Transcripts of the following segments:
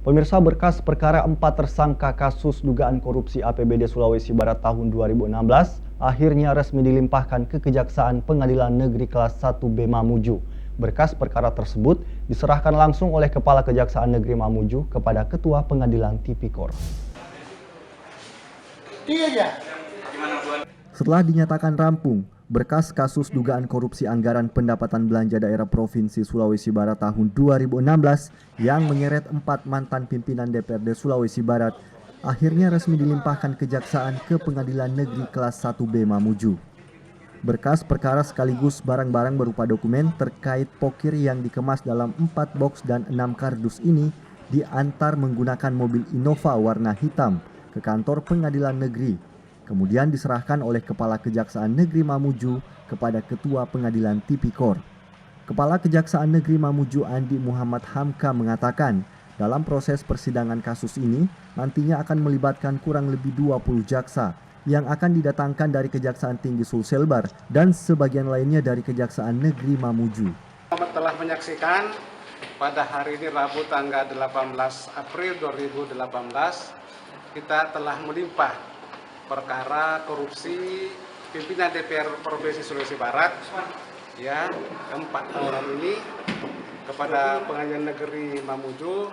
Pemirsa, berkas perkara 4 tersangka kasus dugaan korupsi APBD Sulawesi Barat tahun 2016 akhirnya resmi dilimpahkan ke Kejaksaan Pengadilan Negeri Kelas 1B Mamuju. Berkas perkara tersebut diserahkan langsung oleh Kepala Kejaksaan Negeri Mamuju kepada Ketua Pengadilan Tipikor. Setelah dinyatakan rampung, berkas kasus dugaan korupsi anggaran pendapatan belanja daerah Provinsi Sulawesi Barat tahun 2016 yang menyeret 4 mantan pimpinan DPRD Sulawesi Barat akhirnya resmi dilimpahkan Kejaksaan ke Pengadilan Negeri Kelas 1B Mamuju. Berkas perkara sekaligus barang-barang berupa dokumen terkait pokir yang dikemas dalam 4 box dan 6 kardus ini diantar menggunakan mobil Innova warna hitam ke kantor Pengadilan Negeri. Kemudian diserahkan oleh Kepala Kejaksaan Negeri Mamuju kepada Ketua Pengadilan Tipikor. Kepala Kejaksaan Negeri Mamuju Andi Muhammad Hamka mengatakan, dalam proses persidangan kasus ini nantinya akan melibatkan kurang lebih 20 jaksa yang akan didatangkan dari Kejaksaan Tinggi Sulselbar dan sebagian lainnya dari Kejaksaan Negeri Mamuju. Telah menyaksikan pada hari ini Rabu tanggal 18 April 2018 kita telah melimpah perkara korupsi pimpinan DPR Provinsi Sulawesi Barat ya, 4 orang ini kepada Pengadilan Negeri Mamuju.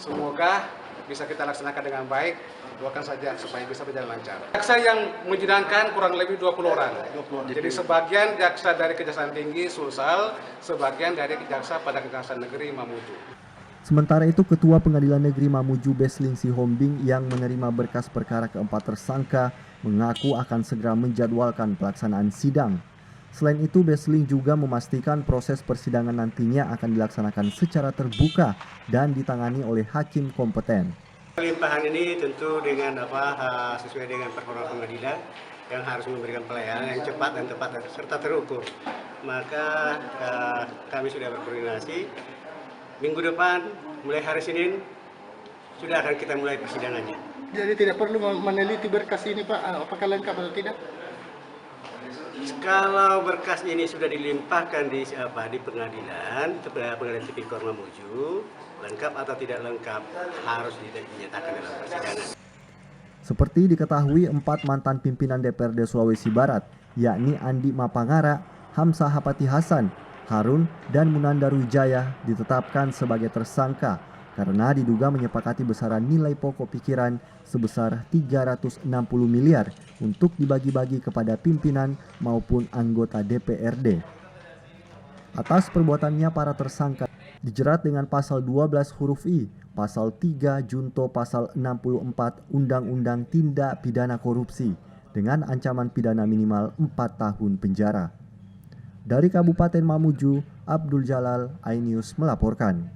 Semoga bisa kita laksanakan dengan baik, doakan saja supaya bisa berjalan lancar. Jaksa yang menjinakkan kurang lebih 20 orang. Jadi sebagian jaksa dari Kejaksaan Tinggi Sulsel, sebagian dari jaksa pada Kejaksaan Negeri Mamuju. Sementara itu, Ketua Pengadilan Negeri Mamuju Besling Sihombing yang menerima berkas perkara keempat tersangka mengaku akan segera menjadwalkan pelaksanaan sidang. Selain itu, Besling juga memastikan proses persidangan nantinya akan dilaksanakan secara terbuka dan ditangani oleh hakim kompeten. Limpahan ini tentu dengan sesuai dengan peraturan pengadilan yang harus memberikan pelayanan yang cepat dan tepat serta terukur. Maka kami sudah berkoordinasi. Minggu depan, mulai hari Senin, sudah akan kita mulai persidangannya. Jadi tidak perlu meneliti berkas ini, Pak, apakah lengkap atau tidak? Kalau berkas ini sudah dilimpahkan di pengadilan Tipikor Mamuju, lengkap atau tidak lengkap harus dinyatakan dalam persidangan. Seperti diketahui, 4 mantan pimpinan DPRD Sulawesi Barat, yakni Andi Mapangara, Hamzah Hapati Hasan, Harun, dan Munandar Wijaya ditetapkan sebagai tersangka karena diduga menyepakati besaran nilai pokok pikiran sebesar 360 miliar untuk dibagi-bagi kepada pimpinan maupun anggota DPRD. Atas perbuatannya, para tersangka dijerat dengan pasal 12 huruf I, pasal 3 junto pasal 64 Undang-Undang Tindak Pidana Korupsi dengan ancaman pidana minimal 4 tahun penjara. Dari Kabupaten Mamuju, Abdul Jalal, iNews melaporkan.